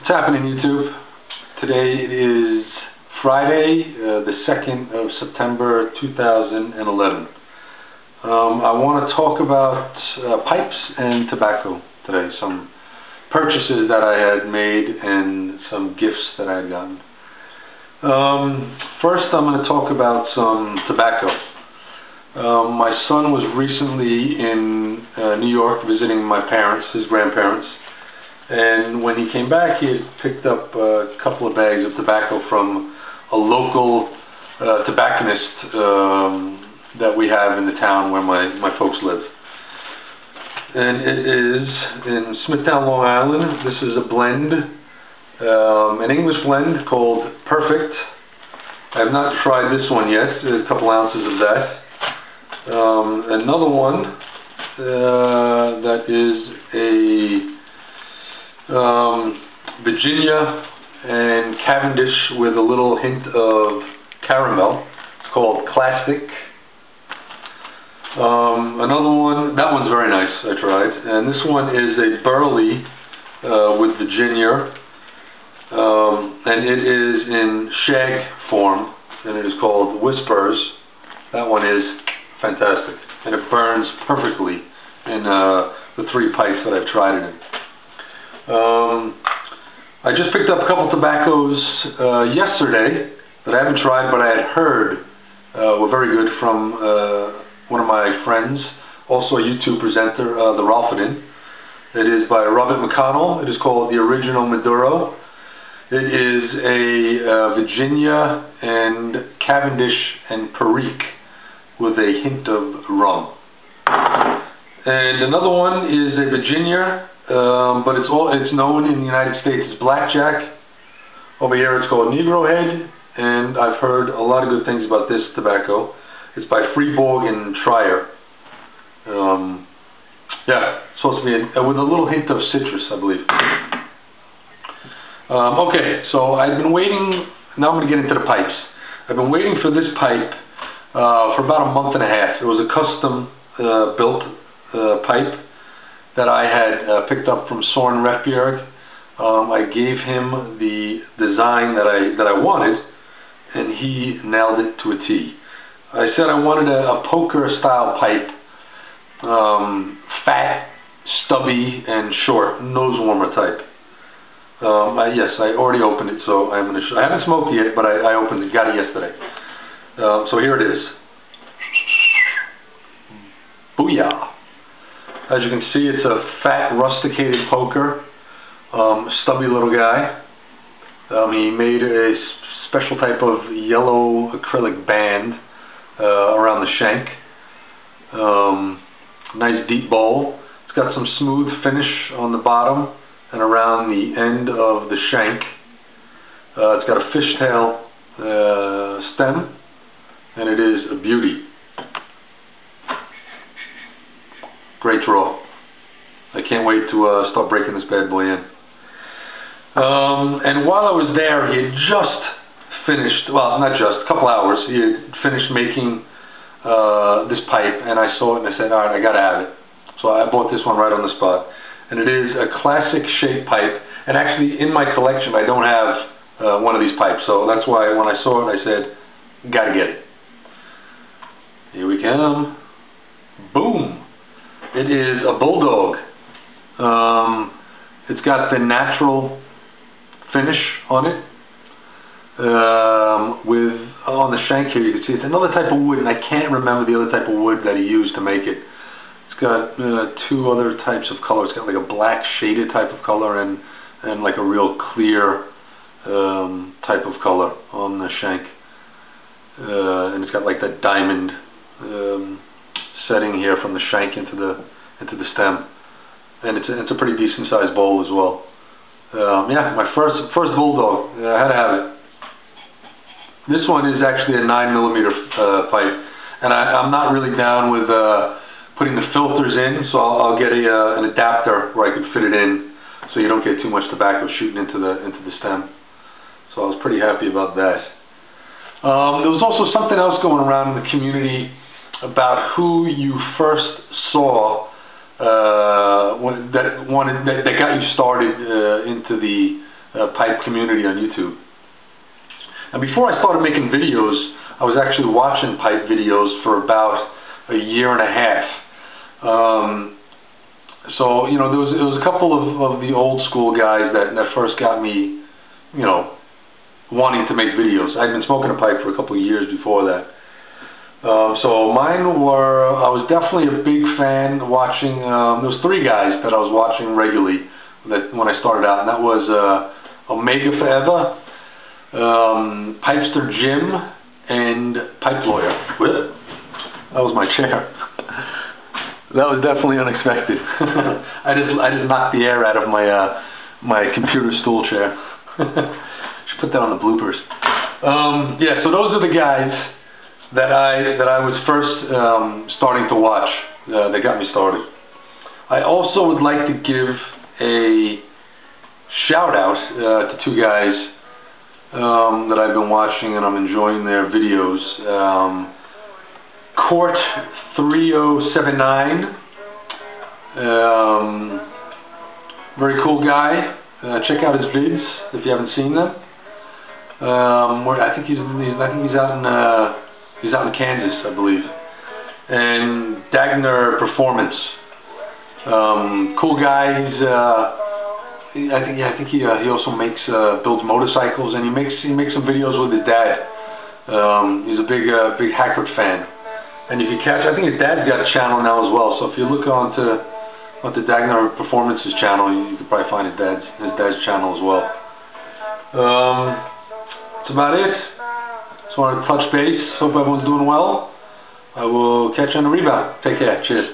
What's happening, YouTube? Today it is Friday, the 2nd of September 2011. I want to talk about pipes and tobacco today. Some purchases that I had made and some gifts that I had gotten. First, I'm going to talk about some tobacco. My son was recently in New York visiting my parents, his grandparents. And when he came back, he had picked up a couple of bags of tobacco from a local tobacconist that we have in the town where my folks live. And it is in Smithtown, Long Island. This is a blend, an English blend called Perfect. I have not tried this one yet, a couple ounces of that. Another one that is a Virginia and Cavendish with a little hint of caramel. It's called Classic. Another one, that one's very nice, I tried. And this one is a Burley with Virginia. And it is in shag form, and it is called Whispers. That one is fantastic. And it burns perfectly in the 3 pipes that I've tried it in. I just picked up a couple tobaccos yesterday that I haven't tried, but I had heard were very good from one of my friends, also a YouTube presenter, the Ralphidin. It is by Robert McConnell. It is called the Original Maduro. It is a Virginia and Cavendish and Perique with a hint of rum. And another one is a Virginia. But it's known in the United States as Blackjack. Over here it's called Negro Head, and I've heard a lot of good things about this tobacco. It's by Freeborg and Trier. Yeah, it's supposed to be with a little hint of citrus, I believe. Okay, so I've been waiting. Now I'm going to get into the pipes. I've been waiting for this pipe for about a month and a half. It was a custom built pipe that I had picked up from Soren Refbjerg. I gave him the design that I wanted, and he nailed it to a T. I said I wanted a poker style pipe, fat, stubby, and short, nose warmer type. Yes, I already opened it, so I'm going to I haven't smoked it yet, but I opened it, got it yesterday. So here it is. Booyah! As you can see, it's a fat, rusticated poker, stubby little guy. He made a special type of yellow acrylic band around the shank. Nice deep bowl. It's got some smooth finish on the bottom and around the end of the shank. It's got a fishtail stem, and it is a beauty. Great draw. I can't wait to start breaking this bad boy in. And while I was there, he had just finished, well, not just, a couple hours, he had finished making this pipe, and I saw it and I said, alright, I gotta have it. So I bought this one right on the spot. And it is a classic shape pipe, and actually in my collection I don't have one of these pipes, so that's why when I saw it I said, gotta get it. Here we come. Boom! It is a Bulldog. It's got the natural finish on it. With on the shank here you can see it's another type of wood, and I can't remember the other type of wood that he used to make it. It's got 2 other types of color. It's got like a black shaded type of color and like a real clear type of color on the shank. And it's got like that diamond setting here from the shank into the stem, and it's a pretty decent sized bowl as well. Yeah, my first Bulldog. I had to have it. This one is actually a 9mm pipe, and I'm not really down with putting the filters in, so I'll get an adapter where I could fit it in, so you don't get too much tobacco shooting into the stem. So I was pretty happy about that. There was also something else going around in the community about who you first saw that got you started into the pipe community on YouTube. And before I started making videos, I was actually watching pipe videos for about a year and a half. So, you know, there was a couple of the old school guys that first got me, you know, wanting to make videos. I'd been smoking a pipe for a couple of years before that. So mine were, I was definitely a big fan watching, there was three guys that I was watching regularly when I started out, and that was Omega Forever, Pipester Jim, and Pipe Lawyer. That was my chair. That was definitely unexpected. I just knocked the air out of my computer stool chair. Should put that on the bloopers. Yeah, so those are the guys that I was first starting to watch. That got me started. I also would like to give a shout out to two guys that I've been watching and I'm enjoying their videos. Court 3079, very cool guy. Check out his vids if you haven't seen them. I think he's out in Kansas, I believe. And dagnerperformance, cool guy. I think he also builds motorcycles, and he makes some videos with his dad. He's a big Hackert fan. And if you catch, I think his dad's got a channel now as well. So if you look onto dagnerperformance's channel, you can probably find his dad's channel as well. That's about it. Just wanted to touch base. Hope everyone's doing well. I will catch you on the rebound. Take care. Cheers.